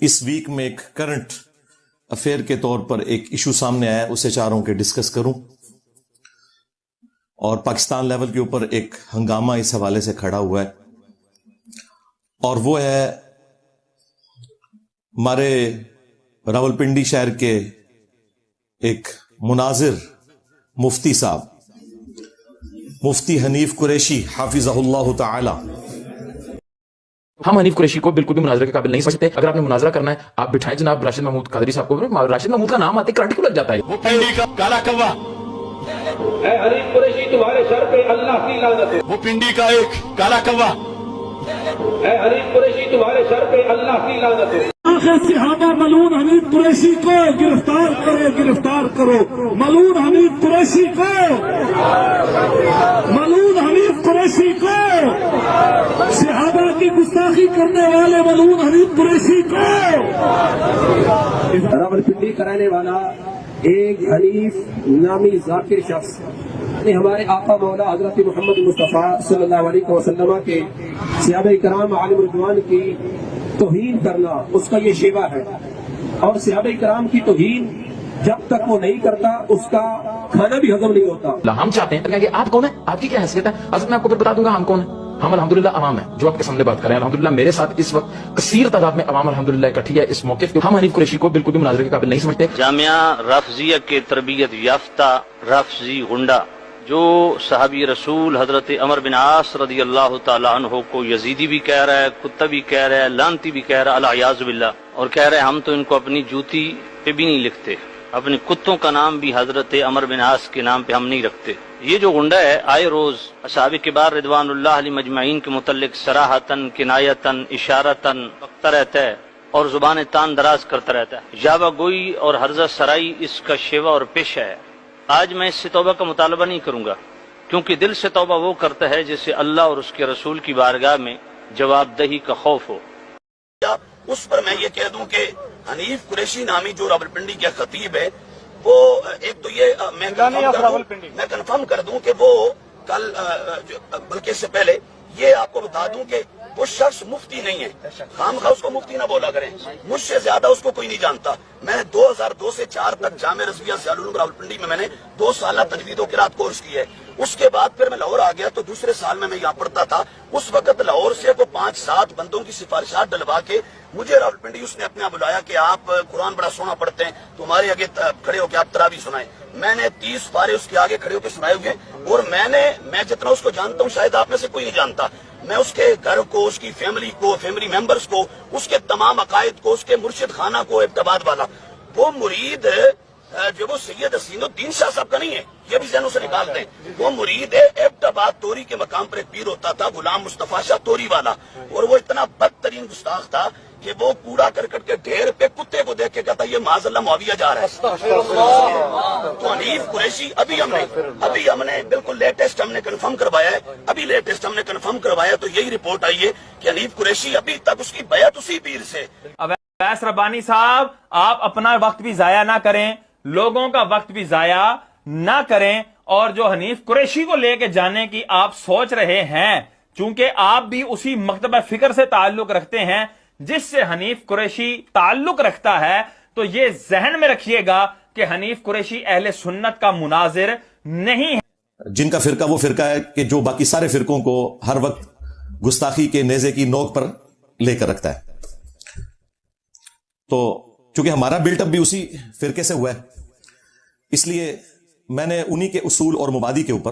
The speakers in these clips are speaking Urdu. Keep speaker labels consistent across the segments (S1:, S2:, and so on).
S1: اس ویک میں ایک کرنٹ افیئر کے طور پر ایک ایشو سامنے آیا، اسے چاہ رہا ہوں کہ ڈسکس کروں، اور پاکستان لیول کے اوپر ایک ہنگامہ اس حوالے سے کھڑا ہوا ہے، اور وہ ہے ہمارے راولپنڈی شہر کے ایک مناظر مفتی صاحب، مفتی حنیف قریشی حافظہ اللہ تعالی۔
S2: ہم حنیف قریشی کو بالکل بھی مناظرے کے قابل نہیں سمجھتے۔ اگر آپ نے مناظرہ کرنا ہے آپ بٹھائیں جناب راشد محمود قادری صاحب کو، راشد محمود کا نام آتے کراٹے کو لگ جاتا ہے۔
S3: وہ پنڈی کا کالا کوا،
S4: اے حنیف قریشی تمہارے سر پہ اللہ کی لعنت ہو۔
S3: وہ پنڈی کا ایک کالا کوا،
S4: اے حنیف قریشی تمہارے سر پہ اللہ کی لعنت ہو۔
S5: آخر صحابہ ملعون حنیف قریشی کو گرفتار کرو، گرفتار کرو ملعون حنیف قریشی کو، ملعون حنیف قریشی کو، صحابہ کی گستاخی کرنے والے ملعون حنیف قریشی کو۔
S4: راولپنڈی کا رہنے والا ایک حنیف نامی ذاکر شخص نے ہمارے آقا مولا حضرت محمد مصطفیٰ صلی اللہ علیہ وسلم کے صحابہ کرام عالم رضوان کی توہین کرنا اس کا یہ شیوا ہے، اور صحابہ کرام کی توہین جب تک وہ نہیں کرتا اس کا کھانا بھی ہضم نہیں ہوتا۔
S2: ہم چاہتے ہیں کہ آپ کون ہیں، آپ کی کیا حیثیت ہے؟ حضرت میں آپ کو پھر بتا دوں گا ہم کون ہیں۔ ہم الحمدللہ عوام ہیں جو آپ کے سامنے بات کر رہے ہیں۔ الحمدللہ میرے ساتھ اس وقت کثیر تعداد میں عوام الحمدللہ اکٹھی ہے اس موقف پہ۔ ہم حنیف قریشی کو بالکل بھی مناظرے کے قابل نہیں سمجھتے۔
S6: جامعہ رافضیہ کے تربیت یافتہ رافضی غنڈہ جو صحابی رسول حضرت عمر بن عاص رضی اللہ تعالیٰ عنہ کو یزیدی بھی کہہ رہا ہے، کتا بھی کہہ رہا ہے، لانتی بھی کہہ رہا ہے، العیاذ باللہ، اور کہہ رہے ہیں ہم تو ان کو اپنی جوتی پہ بھی نہیں لکھتے، اپنے کتوں کا نام بھی حضرت عمر بن عاص کے نام پہ ہم نہیں رکھتے۔ یہ جو غنڈہ ہے آئے روز اصحاب کبار رضوان اللہ علیہ مجمعین کے متعلق صراحتاً، کنایتاً، اشارتاً بکتا رہتا ہے اور زبان تان دراز کرتا رہتا ہے۔ یاوہ گوئی اور ہرزہ سرائی اس کا شیوا اور پیشہ ہے۔ آج میں اس سے توبہ کا مطالبہ نہیں کروں گا، کیونکہ دل سے توبہ وہ کرتا ہے جسے اللہ اور اس کے رسول کی بارگاہ میں جواب دہی کا خوف ہو۔
S7: اس پر میں یہ کہہ دوں کہ حنیف قریشی نامی جو راولپنڈی کے خطیب ہے، وہ ایک تو یہ میں کنفرم کر دوں کہ وہ کل بلکہ اس سے پہلے یہ آپ کو بتا دوں کہ وہ شخص مفتی نہیں ہے، خام خواہ اس کو مفتی نہ بولا کریں، مجھ سے زیادہ اس کو کوئی نہیں جانتا۔ میں 2002 سے 4 تک جامعہ رضویہ سیال العلوم راولپنڈی میں نے 2 سالہ تجوید و قرات کورس کیا ہے۔ اس کے بعد پھر میں لاہور آ گیا تو دوسرے سال میں یہاں پڑھتا تھا۔ اس وقت لاہور سے وہ 5-7 بندوں کی سفارشات ڈلوا کے مجھے راولپنڈی اس نے اپنے یہاں بلایا کہ آپ قرآن بڑا سونا پڑھتے ہیں تو ہمارے آگے کھڑے ہو کے آپ تراویح سنائیں۔ میں نے 30 پارے اس کے آگے کھڑے ہو کے سنائے ہوئے، اور میں جتنا اس کو جانتا ہوں شاید آپ میں سے کوئی نہیں جانتا۔ میں اس کے گھر کو، اس کی فیملی کو، فیملی ممبرز کو، اس کے تمام عقائد کو، اس کے مرشد خانہ کو، ابتباد والا وہ مرید جو وہ سید حسین الدین شاہ صاحب کا نہیں ہے، یہ بھی ذہنوں سے نکال دیں۔ وہ مرید ہے ابتباد توری کے مقام پر ایک پیر ہوتا تھا غلام مصطفیٰ شاہ توری والا، اور وہ اتنا بدترین گستاخ تھا کہ وہ کوڑا کرکٹ کے ڈھیر پہ کتے کو دیکھ کے کہتا یہ معاذ اللہ معاویہ جا رہا ہے۔ تو حنیف قریشی ابھی ہم نے بالکل لیٹسٹ ہم نے کنفرم کروایا ہے، ابھی لیٹسٹ ہم نے کنفرم کروایا تو یہی رپورٹ آئی ہے کہ حنیف قریشی ابھی تک اس کی بیعت اسی پیر سے۔
S8: اویس ربانی صاحب، آپ اپنا وقت بھی ضائع نہ کریں، لوگوں کا وقت بھی ضائع نہ کریں، اور جو حنیف قریشی کو لے کے جانے کی آپ سوچ رہے ہیں، چونکہ آپ بھی اسی مکتبہ فکر سے تعلق رکھتے ہیں جس سے حنیف قریشی تعلق رکھتا ہے، تو یہ ذہن میں رکھیے گا کہ حنیف قریشی اہل سنت کا مناظر نہیں ہے۔
S1: جن کا فرقہ وہ فرقہ ہے کہ جو باقی سارے فرقوں کو ہر وقت گستاخی کے نیزے کی نوک پر لے کر رکھتا ہے۔ تو چونکہ ہمارا بلٹ اپ بھی اسی فرقے سے ہوا ہے، اس لیے میں نے انہی کے اصول اور مبادی کے اوپر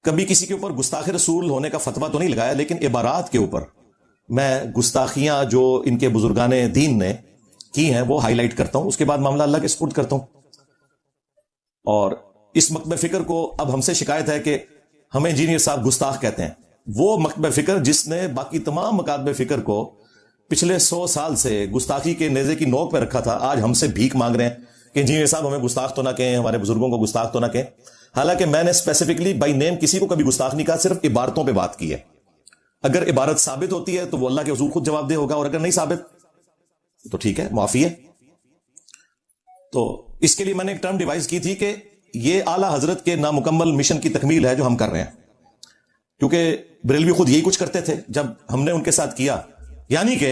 S1: کبھی کسی کے اوپر گستاخ رسول ہونے کا فتویٰ تو نہیں لگایا، لیکن عبارات کے اوپر میں گستاخیاں جو ان کے بزرگان دین نے کی ہیں وہ ہائی لائٹ کرتا ہوں، اس کے بعد معاملہ اللہ کے سپرد کرتا ہوں۔ اور اس مکتبہ فکر کو اب ہم سے شکایت ہے کہ ہمیں انجینئر صاحب گستاخ کہتے ہیں۔ وہ مکتبہ فکر جس نے باقی تمام مکاتب فکر کو پچھلے 100 سال سے گستاخی کے نیزے کی نوک پہ رکھا تھا، آج ہم سے بھیک مانگ رہے ہیں کہ انجینئر صاحب ہمیں گستاخ تو نہ کہیں، ہمارے بزرگوں کو گستاخ تو نہ کہیں۔ حالانکہ میں نے اسپیسیفکلی بائی نیم کسی کو کبھی گستاخ نہیں کہا، صرف عبارتوں پہ بات کی ہے۔ اگر عبارت ثابت ہوتی ہے تو وہ اللہ کے حضور خود جواب دہ ہوگا، اور اگر نہیں ثابت تو ٹھیک ہے، معافی ہے۔ تو اس کے لیے میں نے ایک ٹرم ڈیوائز کی تھی کہ یہ اعلیٰ حضرت کے نامکمل مشن کی تکمیل ہے جو ہم کر رہے ہیں، کیونکہ بریلوی خود یہی کچھ کرتے تھے جب ہم نے ان کے ساتھ کیا، یعنی کہ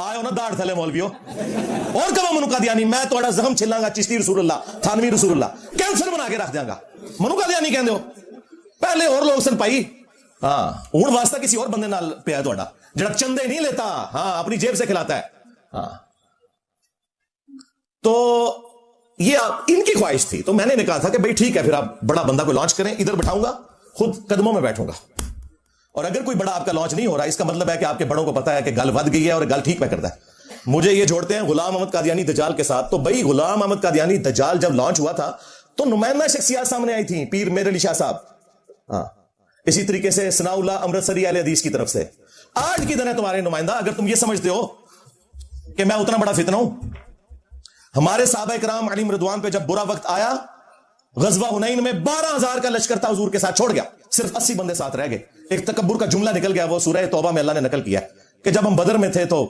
S1: آئے نا داڑ تھلے مولویو اور کب منو قادیانی میں توڑا زخم چھلاں گا چشتی رسول اللہ تھانوی رسول اللہ کینسر بنا کے رکھ دیاں گا منو قادیانی کہندے ہو پہلے اور لوگ سن پائی ہاں ہن واسطہ کسی اور بندے نال پیا توڑا جڑا چندے نہیں لیتا ہاں اپنی جیب سے کھلاتا ہے ہاں تو یہ ان کی خواہش تھی تو میں نے کہا تھا کہ بھائی ٹھیک ہے پھر آپ بڑا بندہ کو لانچ کریں ادھر بٹھاؤں گا خود قدموں میں بیٹھوں گا اور اگر کوئی بڑا آپ کا لانچ نہیں ہو رہا اس کا مطلب ہے کہ آپ کے بڑوں کو پتا ہے کہ گل ود گئی ہے اور گل ٹھیک میں کرتا ہے مجھے یہ جوڑتے ہیں غلام احمد قادیانی دجال کے ساتھ تو بھائی غلام احمد قادیانی دجال جب لانچ ہوا تھا تو نمائندہ شخصیات سامنے آئی تھیں پیر میر علی شاہ صاحب ہاں اسی طریقے سے ثناء اللہ امرتسری اہل حدیث کی طرف سے آج کی دن ہے تمہارے نمائندہ اگر تم یہ سمجھتے ہو کہ میں اتنا بڑا فتنہ ہوں ہمارے صحابہ کرام علیہم رضوان پہ جب برا وقت آیا غزوہ حنین میں 12,000 کا لشکر تھا حضور کے ساتھ چھوڑ گیا صرف 80 بندے ساتھ رہ گئے ایک تکبر کا جملہ نکل گیا وہ سورہ توبہ میں اللہ نے نقل کیا کہ جب ہم بدر میں تھے تو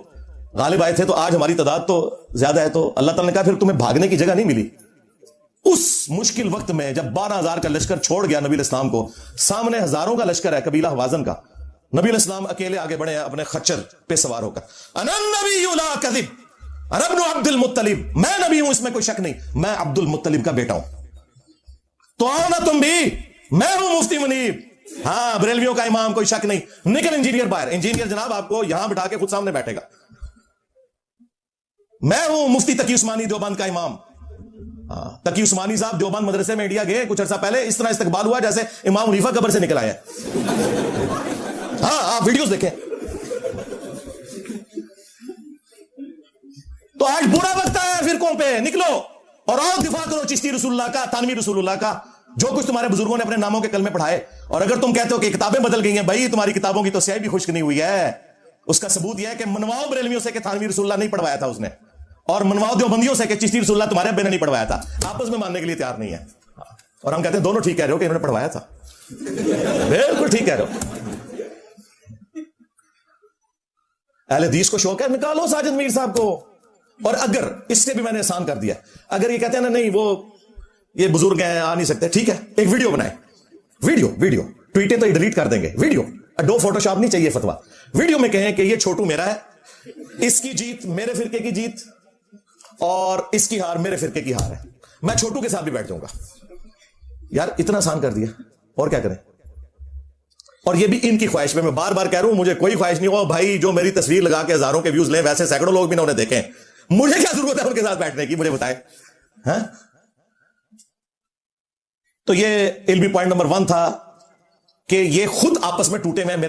S1: غالب آئے تھے تو آج ہماری تعداد تو زیادہ ہے تو اللہ تعالیٰ نے کہا پھر تمہیں بھاگنے کی جگہ نہیں ملی اس مشکل وقت میں جب 12,000 کا لشکر چھوڑ گیا نبی الاسلام کو سامنے ہزاروں کا لشکر ہے قبیلہ حوازن کا نبی الاسلام اکیلے آگے بڑھے ہیں اپنے خچر پہ سوار ہو کر انا النبی لا کذب انا ابن عبد المطلب میں نبی ہوں اس میں کوئی شک نہیں میں عبد المطلب کا بیٹا ہوں تو آؤ نا تم بھی میں ہوں مفتی منیب ہاں بریلویوں کا امام کوئی شک نہیں نکل انجینئر باہر انجینئر جناب آپ کو یہاں بٹھا کے خود سامنے بیٹھے گا میں ہوں مفتی تقی عثمانی دیوبند کا امام تقی عثمانی صاحب دیوبند مدرسے میں انڈیا گئے کچھ عرصہ پہلے اس طرح استقبال ہوا جیسے امام حنیفہ قبر سے نکل آئے ہاں آپ ویڈیوز دیکھیں تو آج برا وقت آیا ہے فرقوں پہ نکلو اور آؤ دفاع کرو چشتی رسول اللہ کا تھانوی رسول اللہ کا جو کچھ تمہارے بزرگوں نے اپنے ناموں کے کلمے پڑھائے اور اگر تم کہتے ہو کہ کتابیں بدل گئی ہیں بھائی تمہاری کتابوں کی تو سیاہی بھی خشک نہیں ہوئی ہے اس کا ثبوت یہ ہے کہ منواؤ بریلویوں سے کہ تھانوی رسول اللہ نہیں پڑھوایا تھا اس نے اور منواؤ دیوبندیوں سے کہ چشتی رسول اللہ تمہارے ابے نے نہیں پڑھوایا تھا آپس میں ماننے کے لیے تیار نہیں ہے اور ہم کہتے ہیں دونوں ٹھیک کہہ رہے ہو کہ انہوں نے پڑھوایا تھا بالکل ٹھیک کہہ رہے ہو اہل حدیث کو شوق ہے نکالو ساجد میر صاحب کو اور اگر اس سے بھی میں نے آسان کر دیا اگر یہ کہتے ہیں نا نہیں وہ یہ بزرگ ہیں آ نہیں سکتے ٹھیک ہے ایک ویڈیو بنائیں ویڈیو ٹویٹیں تو ڈیلیٹ کر دیں گے ویڈیو اڈو فوٹو شاپ نہیں چاہیے فتوا ویڈیو میں کہیں کہ یہ چھوٹو میرا ہے اس کی جیت میرے فرقے کی جیت اور اس کی ہار میرے فرقے کی ہار ہے میں چھوٹو کے ساتھ بھی بیٹھ جاؤں گا یار اتنا آسان کر دیا اور کیا کریں اور یہ بھی ان کی خواہش میں بار بار کہہ رہا ہوں مجھے کوئی خواہش نہیں ہو بھائی جو میری تصویر لگا کے ہزاروں کے ویوز لیں ویسے سینکڑوں لوگ بھی نہ انہیں دیکھیں مجھے کیا ضرورت ہے ان کے ساتھ بیٹھنے کی مجھے بتائیں ہاں تو یہ علمی پوائنٹ نمبر 1 تھا کہ یہ خود آپس میں ٹوٹے میں میرا